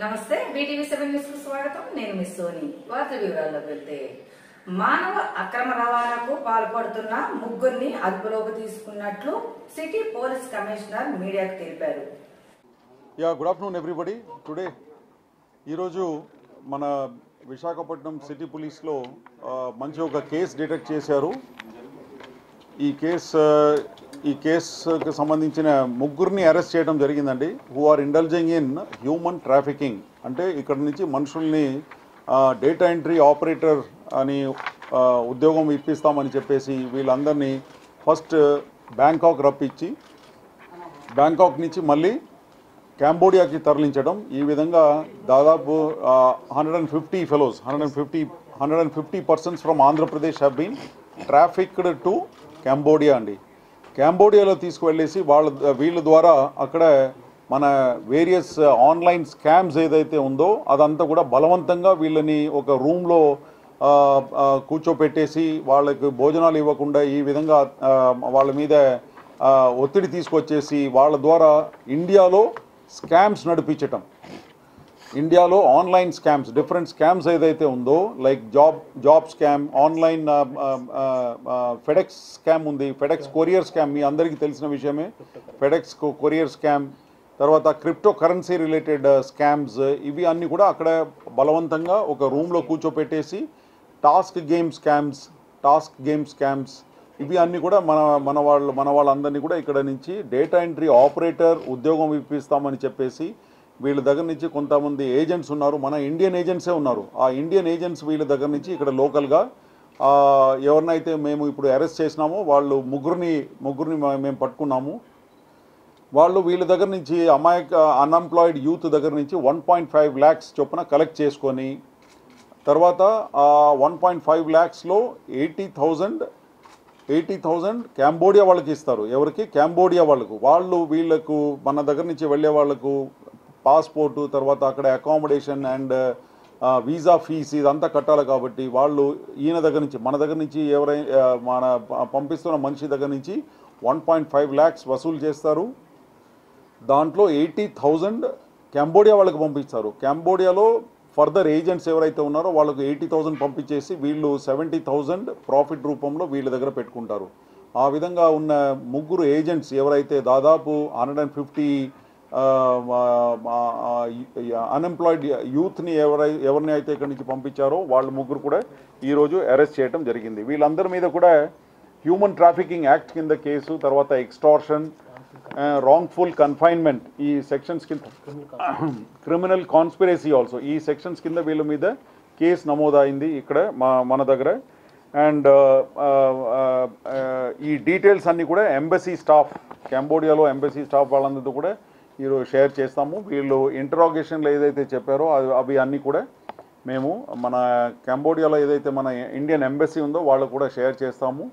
నమస్తే BTV7 news కు స్వాగతం. నేను మిస్ సోని. వార్త వివరాల్లోకి వెళ్తే మానవ అక్రమ రవాణాకు పాల్పడుతున్న ముగ్గురిని అదుపులోకి తీసుకున్నట్లు సిటీ పోలీస్ కమిషనర్ మీడియాకు తెలిపారు. Good afternoon everybody. టుడే ఈరోజు మన విశాఖపట్నం సిటీ పోలీస్లో మంచి ఒక కేసు డిటెక్ట్ చేశారు. ఈ కేసుకి సంబంధించిన ముగ్గురిని అరెస్ట్ చేయడం జరిగిందండి. Who are indulging in human trafficking. అంటే ఇక్కడ నుంచి మనుషుల్ని డేటా ఎంట్రీ ఆపరేటర్ అని ఉద్యోగం ఇప్పిస్తామని చెప్పేసి వీళ్ళందరినీ ఫస్ట్ బ్యాంకాక్ రప్పించి బ్యాంకాక్ నుంచి మళ్ళీ కాంబోడియాకి తరలించడం. ఈ విధంగా దాదాపు 150 fellows 150 persons from Andhra Pradesh have been trafficked to Cambodia అండి. కాంబోడియాలో తీసుకువెళ్ళేసి వీళ్ళ ద్వారా అక్కడ మన వేరియస్ ఆన్లైన్ స్కామ్స్ ఏదైతే ఉందో అదంతా కూడా బలవంతంగా వీళ్ళని ఒక రూమ్లో కూర్చోపెట్టేసి వాళ్ళకి భోజనాలు ఇవ్వకుండా ఈ విధంగా వాళ్ళ మీద ఒత్తిడి తీసుకొచ్చేసి వాళ్ళ ద్వారా ఇండియాలో స్కామ్స్ నడిపించటం. ఇండియాలో ఆన్లైన్ స్కామ్స్, డిఫరెంట్ స్కామ్స్ ఏదైతే ఉందో like job scam, online FedEx scam ఉంది, ఫెడెక్స్ కొరియర్ స్కామ్ మీ అందరికీ తెలిసిన విషయమే. ఫెడెక్స్ కొరియర్ స్కామ్, తర్వాత క్రిప్టో కరెన్సీ రిలేటెడ్ స్కామ్స్, ఇవి అన్నీ కూడా అక్కడ బలవంతంగా ఒక రూమ్లో కూర్చోపెట్టేసి టాస్క్ గేమ్ స్కామ్స్ ఇవి అన్నీ కూడా మన వాళ్ళందరినీ కూడా ఇక్కడ నుంచి డేటా ఎంట్రీ ఆపరేటర్ ఉద్యోగం ఇప్పిస్తామని చెప్పేసి వీళ్ళ దగ్గర నుంచి కొంతమంది ఏజెంట్స్ ఉన్నారు, మన ఇండియన్ ఏజెంట్సే ఉన్నారు. ఆ ఇండియన్ ఏజెంట్స్ వీళ్ళ దగ్గర నుంచి ఇక్కడ లోకల్గా ఎవరినైతే మేము ఇప్పుడు అరెస్ట్ చేసినామో వాళ్ళు ముగ్గురిని మేము పట్టుకున్నాము. వాళ్ళు వీళ్ళ దగ్గర నుంచి అన్ఎంప్లాయిడ్ యూత్ దగ్గర నుంచి 1.5 lakhs చొప్పున కలెక్ట్ చేసుకొని తర్వాత 1.5 lakhsలో 80,000 కాంబోడియా వాళ్ళకి ఇస్తారు. ఎవరికి? కాంబోడియా వాళ్ళకు. వీళ్ళకు మన దగ్గర నుంచి వెళ్ళే వాళ్ళకు పాస్పోర్టు, తర్వాత అక్కడ అకామిడేషన్ అండ్ వీసా ఫీస్ ఇదంతా కట్టాలి. కాబట్టి వాళ్ళు మన దగ్గర నుంచి మన పంపిస్తున్న మనిషి దగ్గర నుంచి 1.5 lakhs వసూలు చేస్తారు. దాంట్లో 80,000 కాంబోడియా వాళ్ళకి పంపిస్తారు. కాంబోడియాలో ఫర్దర్ ఏజెంట్స్ ఎవరైతే ఉన్నారో వాళ్ళకు 80,000 పంపించేసి వీళ్ళు 70,000 ప్రాఫిట్ రూపంలో వీళ్ళ దగ్గర పెట్టుకుంటారు. ఆ విధంగా ఉన్న ముగ్గురు ఏజెంట్స్ ఎవరైతే దాదాపు 150 అన్ఎంప్లాయిడ్ యూత్ని ఎవరిని అయితే ఇక్కడి నుంచి పంపించారో వాళ్ళు ముగ్గురు కూడా ఈరోజు అరెస్ట్ చేయడం జరిగింది. వీళ్ళందరి మీద కూడా హ్యూమన్ ట్రాఫికింగ్ యాక్ట్ కింద కేసు, తర్వాత ఎక్స్టార్షన్, రాంగ్ఫుల్ కన్ఫైన్మెంట్ ఈ సెక్షన్స్ కింద, క్రిమినల్ కాన్స్పిరసీ ఆల్సో ఈ సెక్షన్స్ కింద వీళ్ళ మీద కేసు నమోదైంది ఇక్కడ మన దగ్గర. అండ్ ఈ డీటెయిల్స్ అన్నీ కూడా ఎంబసీ స్టాఫ్, కాంబోడియాలో ఎంబసీ స్టాఫ్ వాళ్ళందరితో కూడా ఈరోజు షేర్ చేస్తాము. వీళ్ళు ఇంటరాగేషన్లో ఏదైతే చెప్పారో అవి అన్నీ కూడా మేము మన కాంబోడియాలో ఏదైతే మన ఇండియన్ ఎంబసీ ఉందో వాళ్ళకు కూడా షేర్ చేస్తాము.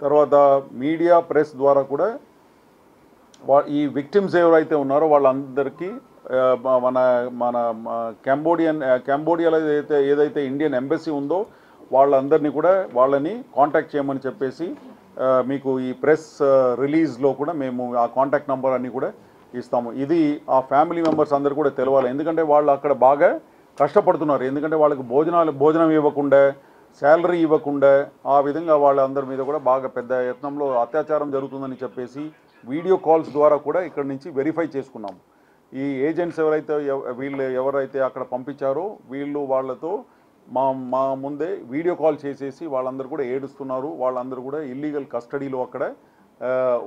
తర్వాత మీడియా, ప్రెస్ ద్వారా కూడా ఈ విక్టిమ్స్ ఎవరైతే ఉన్నారో వాళ్ళందరికీ మన కాంబోడియాలో ఏదైతే ఇండియన్ ఎంబసీ ఉందో వాళ్ళందరినీ కూడా వాళ్ళని కాంటాక్ట్ చేయమని చెప్పేసి మీకు ఈ ప్రెస్ రిలీజ్లో కూడా మేము ఆ కాంటాక్ట్ నెంబర్ అన్నీ కూడా ఇస్తాము. ఇది ఆ ఫ్యామిలీ మెంబర్స్ అందరూ కూడా తెలవాలి. ఎందుకంటే వాళ్ళు అక్కడ బాగా కష్టపడుతున్నారు. ఎందుకంటే వాళ్ళకి భోజనం ఇవ్వకుండా, శాలరీ ఇవ్వకుండా ఆ విధంగా వాళ్ళందరి మీద కూడా బాగా పెద్ద యత్నంలో అత్యాచారం జరుగుతుందని చెప్పేసి వీడియో కాల్స్ ద్వారా కూడా ఇక్కడ నుంచి వెరిఫై చేసుకున్నాము. ఈ ఏజెంట్స్ ఎవరైతే అక్కడ పంపించారో వాళ్ళతో మా ముందే వీడియో కాల్ చేసేసి వాళ్ళందరూ కూడా ఏడుస్తున్నారు. వాళ్ళందరూ కూడా ఇల్లీగల్ కస్టడీలో అక్కడ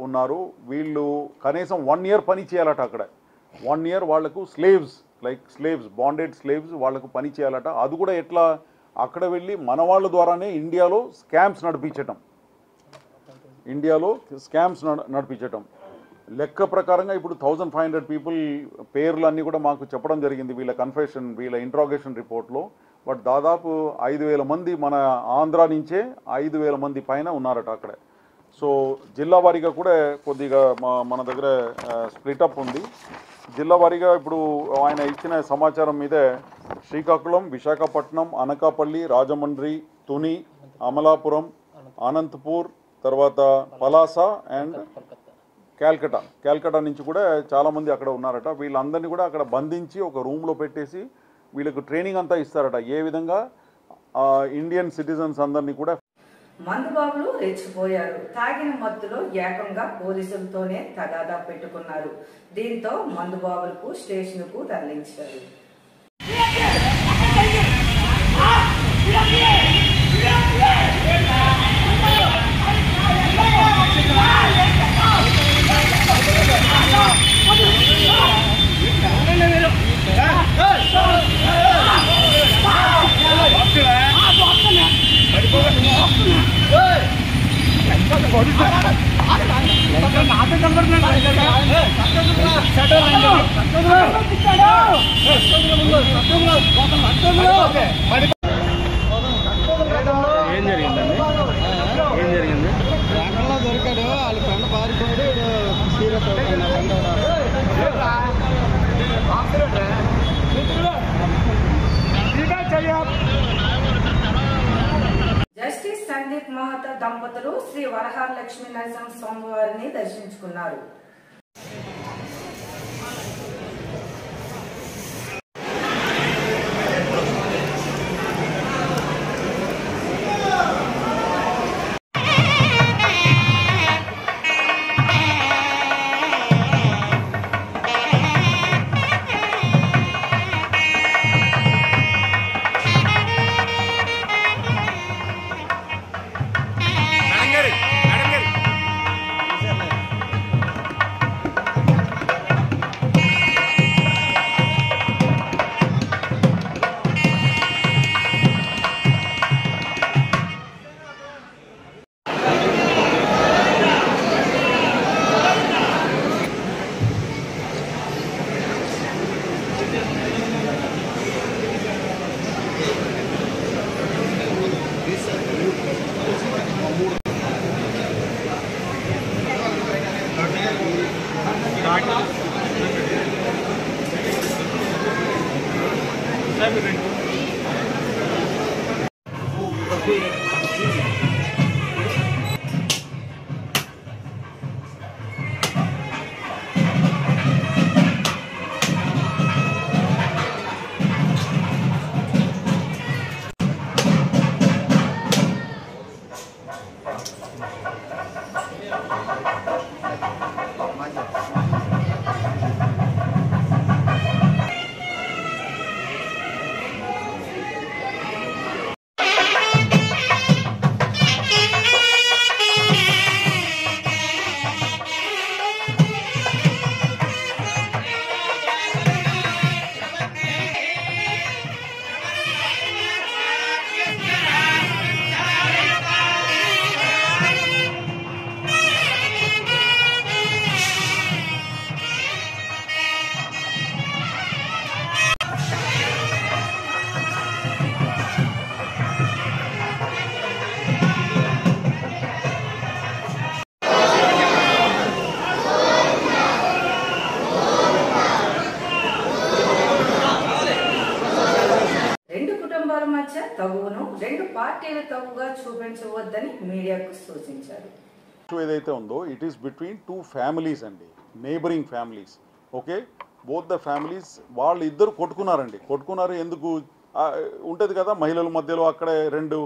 ఉన్నారు. వీళ్ళు కనీసం 1 year పని చేయాలట అక్కడ. 1 year వాళ్లకు స్లేవ్స్ బాండెడ్ స్లేవ్స్ వాళ్లకు పని చేయాలట. అది కూడా ఎట్లా? అక్కడ వెళ్ళి మన వాళ్ళ ద్వారానే ఇండియాలో స్కామ్స్ నడిపించటం. లెక్క ప్రకారంగా ఇప్పుడు 1,500 పీపుల్ పేర్లు అన్నీ కూడా మాకు చెప్పడం జరిగింది వీళ్ళ ఇంట్రాగేషన్ రిపోర్ట్లో. బట్ దాదాపు 5,000 మంది మన ఆంధ్ర నుంచే 5,000 మంది పైన ఉన్నారట అక్కడ. సో జిల్లా వారీగా కూడా కొద్దిగా మన దగ్గర స్ప్లిటప్ ఉంది. జిల్లా వారీగా ఇప్పుడు ఆయన ఇచ్చిన సమాచారం మీద శ్రీకాకుళం, విశాఖపట్నం, అనకాపల్లి, రాజమండ్రి, తుని, అమలాపురం, అనంతపూర్, తర్వాత పలాస అండ్ క్యాల్కటా నుంచి కూడా చాలామంది అక్కడ ఉన్నారట. వీళ్ళందరినీ కూడా అక్కడ బంధించి ఒక రూమ్లో పెట్టేసి వీళ్ళకు ట్రైనింగ్ అంతా ఇస్తారట, ఏ విధంగా ఇండియన్ సిటిజన్స్ అందరినీ కూడా. మందుబాబులు రెచ్చిపోయారు. తాగిన మత్తులో ఏకంగా పోలీసులతోనే తగాదా పెట్టుకున్నారు. దీంతో మందుబాబులకు స్టేషన్కు తరలించారు. ఏం జరిగిందండి? ఎక్కడో దొరికాడు, వాళ్ళ ఫ్రెండ్ పారిపోయాడు, సీరియస్ జస్టిస్ సందీప్ మహతా దంపతులు శ్రీ వరహాలక్ష్మీ నరసింహ స్వామి వారిని దర్శించుకున్నారు. మధ్య తగువును రెండు పార్టీల తగువుగా చూపించవద్దని మీడియాకు సూచించారు. ఏదైతే ఉందో it is between two families అండి, neighbouring families. Okay, both the families వాళ్ళు ఇద్దరు కొట్టుకున్నారు. ఎందుకు ఉంటుంది కదా మహిళల మధ్యలో అక్కడే రెండు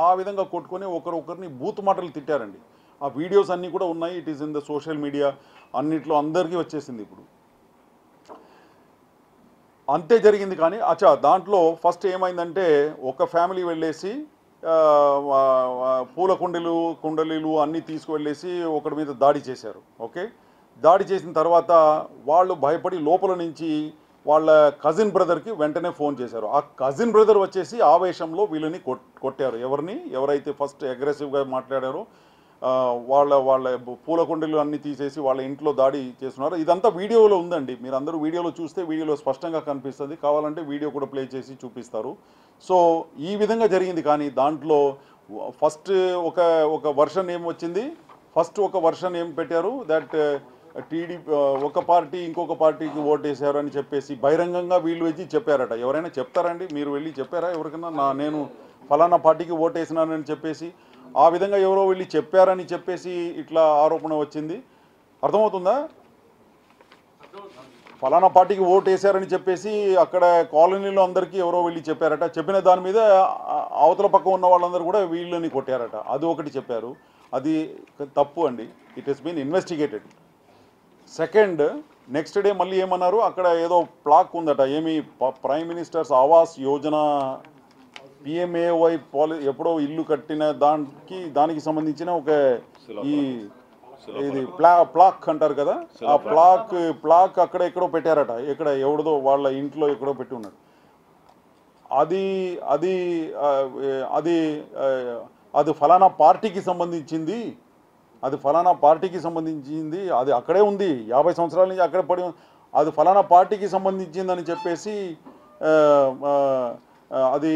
ఆ విధంగా కొట్టుకొని ఒకరిని బూత్ మాటలు తిట్టారండి. ఆ వీడియోస్ అన్నీ కూడా ఉన్నాయి. It is in the social media అన్నిట్లో అందరికీ వచ్చేసింది. ఇప్పుడు అంతే జరిగింది. కానీ దాంట్లో ఫస్ట్ ఏమైందంటే ఒక ఫ్యామిలీ వెళ్ళేసి పూల కుండలీలు అన్నీ తీసుకువెళ్ళేసి ఒకటి మీద దాడి చేశారు. ఓకే, దాడి చేసిన తర్వాత వాళ్ళు భయపడి లోపల నుంచి వాళ్ళ కజిన్ బ్రదర్కి వెంటనే ఫోన్ చేశారు. ఆ కజిన్ బ్రదర్ వచ్చేసి ఆవేశంలో వీళ్ళని కొట్టారు. ఎవరైతే ఫస్ట్ అగ్రెసివ్గా మాట్లాడారో వాళ్ళ పూల కుండీలు అన్నీ తీసేసి వాళ్ళ ఇంట్లో దాడి చేస్తున్నారు. ఇదంతా వీడియోలో ఉందండి, మీరు అందరూ వీడియోలో చూస్తే వీడియోలో స్పష్టంగా కనిపిస్తుంది. కావాలంటే వీడియో కూడా ప్లే చేసి చూపిస్తారు. సో ఈ విధంగా జరిగింది. కానీ దాంట్లో ఫస్ట్ ఒక వర్షన్ ఏం వచ్చింది, ఒక వర్షన్ ఏం పెట్టారు, దట్ టీడీపీ ఒక పార్టీ ఇంకొక పార్టీకి ఓటేశారు అని చెప్పేసి బహిరంగంగా వీళ్ళు వచ్చి చెప్పారట. ఎవరైనా చెప్తారండి? మీరు వెళ్ళి చెప్పారా ఎవరికైనా నేను ఫలానా పార్టీకి ఓటేసినానని చెప్పేసి? ఆ విధంగా ఎవరో వెళ్ళి చెప్పారని చెప్పేసి ఇట్లా ఆరోపణ వచ్చింది. అర్థమవుతుందా? ఫలానా పార్టీకి ఓటు వేశారని చెప్పేసి అక్కడ కాలనీలో అందరికీ ఎవరో వెళ్ళి చెప్పారట. చెప్పిన దాని మీద అవతల పక్క ఉన్న వాళ్ళందరూ కూడా వీళ్ళని కొట్టారట. అది ఒకటి చెప్పారు, అది తప్పు అండి. It has been investigated. Second, next day మళ్ళీ ఏమన్నారు, అక్కడ ఏదో ప్లాక్ ఉందట, ఏమి prime ministers Awas Yojana PMAY ఎప్పుడో ఇల్లు కట్టిన దానికి సంబంధించిన ఒక ఈ ఇది ప్లాక్ అంటారు కదా, ఆ ప్లాక్ అక్కడ ఎక్కడో పెట్టారట. ఎక్కడ ఎవడదో వాళ్ళ ఇంట్లో ఎక్కడో పెట్టి ఉన్నారు. అది అది అది అది ఫలానా పార్టీకి సంబంధించింది, అది ఫలానా పార్టీకి సంబంధించింది, అది అక్కడే ఉంది, 50 సంవత్సరాల నుంచి అక్కడే పడి, అది ఫలానా పార్టీకి సంబంధించిందని చెప్పేసి అది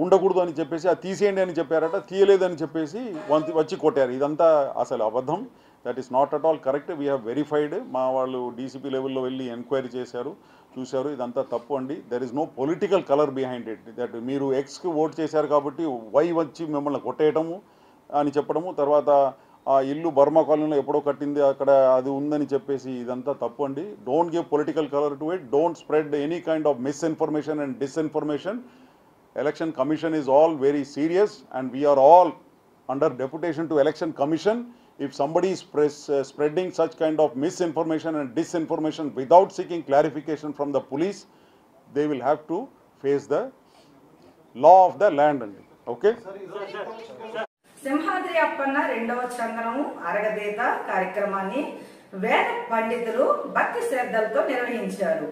ఉండకూడదు అని చెప్పేసి అది తీసేయండి అని చెప్పారట. తీయలేదని చెప్పేసి వచ్చి కొట్టారు. ఇదంతా అసలు అబద్ధం. That is not at all correct. We have verified. మా వాళ్ళు డీసీపీ లెవెల్లో వెళ్ళి ఎంక్వైరీ చేశారు, చూశారు. ఇదంతా తప్పు అండి. There is no political colour behind it. That మీరు ఎక్స్కి ఓట్ చేశారు కాబట్టి వై వచ్చి మిమ్మల్ని కొట్టేయటము అని చెప్పడము, తర్వాత ఆ ఇల్లు బర్మా కాలనీలో ఎప్పుడో కట్టింది అక్కడ అది ఉందని చెప్పేసి, ఇదంతా తప్పు అండి. Don't give political colour to it. Don't spread any kind of misinformation and disinformation. Election Commission is all very serious and we are all under deputation to Election Commission. If somebody is spreading such kind of misinformation and disinformation without seeking clarification from the police, they will have to face the law of the land. Okay? Simhadri Appanna రెండవ చందనము అరగదేత కార్యక్రమాన్ని వేద పండితులు భక్తి శ్రద్ధలతో నిర్వహించారు.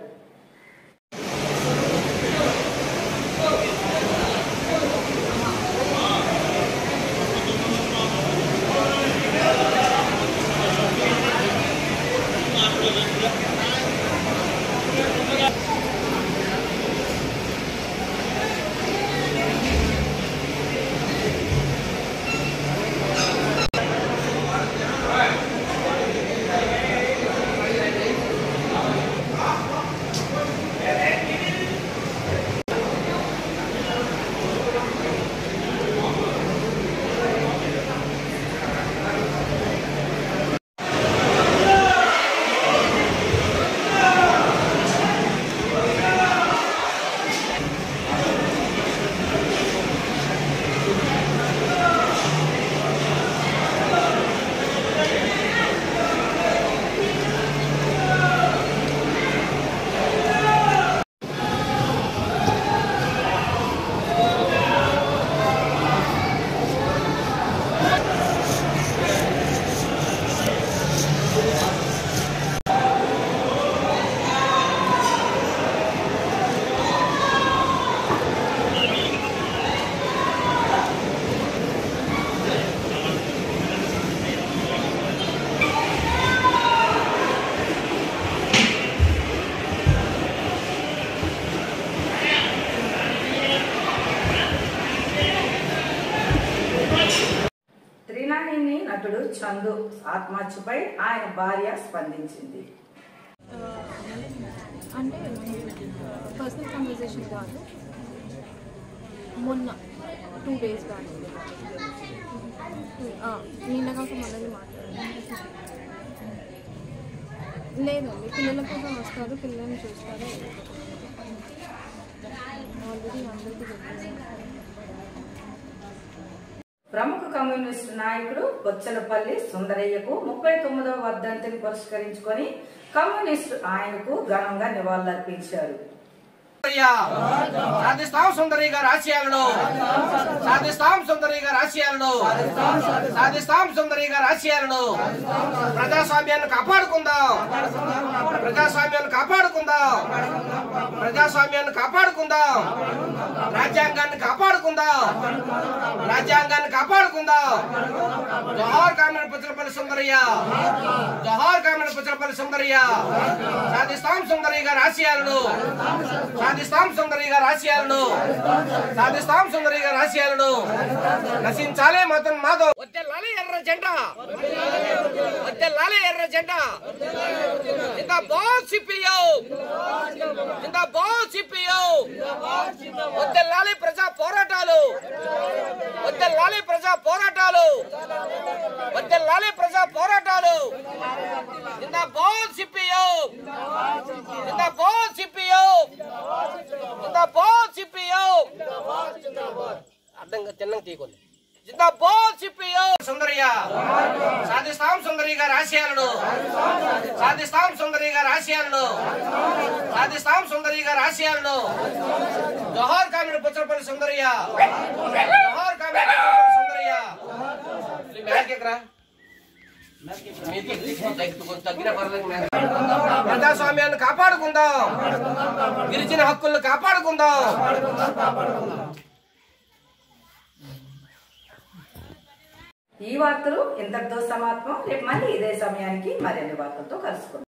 నటుడు చందు ఆత్మహత్యపై ఆయన భార్య స్పందించింది. అంటే పర్సనల్ కన్వర్సేషన్ కాదు, మొన్న 2 days బ్యాక్ నిన్నగాక మొన్నది మాట్లాడారు. లేదండి, పిల్లల కోసం వస్తారు, పిల్లల్ని చూస్తారు. ఆల్రెడీ అందరికీ చెప్పారు. ప్రముఖ కమ్యూనిస్టు నాయకుడు బొచ్చలపల్లి సుందరయ్యకు 39వ వర్ధంతిని పురస్కరించుకొని కమ్యూనిస్టు ఆయనకు ఘనంగా నివాళులర్పించారు. సాధిస్తాం సుందరి గారి ఆశయాలను, సాధిస్తాం సుందరి గారి ఆశయాలను, సాధిస్తాం సుందరి గారి ఆశయాలను. ప్రజాస్వామ్యాన్ని కాపాడుకుందాం, ప్రజాస్వామ్యాన్ని కాపాడుకుందాం, ప్రజాస్వామ్యాన్ని కాపాడుకుందాం, రాజ్యాంగాన్ని కాపాడుకుందాం, రాజ్యాంగాన్ని కాపాడుకుందాం. జోహార్ కామ్రేడ్ బొచ్చలపల్లి సుందరయ్య, జోహార్ కామ్రేడ్ బొచ్చలపల్లి సుందరయ్య. సాధిస్తాం సుందరి గారి ఆశయాలను, సాధిస్తాం సుందరి గారి ఆశయాలను, సాధిస్తాం సుందరి గారి ఆశయాలను. నశించాలే మతన్ మాధవ్. వద్దెల్లాలే ఎర్ర జెండా, వద్దెల్లాలే ఎర్ర జెండా. జిందాబాద్ సిపిఎం, జిందాబాద్ సిపిఎం. వద్దెల్లాలే ప్రజా పోరాటాలు, వద్దెల్లాలే ప్రజా పోరాటాలు, వద్దెల్లాలే ప్రజా పోరాటాలు. తీయకొండి. జిందాబాద్ సిపిఓ సుందరయ్య, సాధిస్తాం సుందరి గారి ఆశయాలను, సాధిస్తాం సుందరి గారి ఆశయాలను, సాధిస్తాం సుందరి గారి ఆశయాలను. జోహార్ కామిడి పుచ్చలపల్లి సుందరయ్య, జోహార్ కామిడి పుచ్చలపల్లి సుందరయ్య. మేరకెక్కరా తగ్గిన పర్లేదు. ప్రజాస్వామ్యాన్ని కాపాడుకుందాం, గిరిజన హక్కులను కాపాడుకుందాం. ఈ వార్తలు ఇంతటితో సమాప్తం. రేపు మళ్ళీ ఇదే సమయానికి మరిన్ని వార్తలతో కలుసుకుందాం.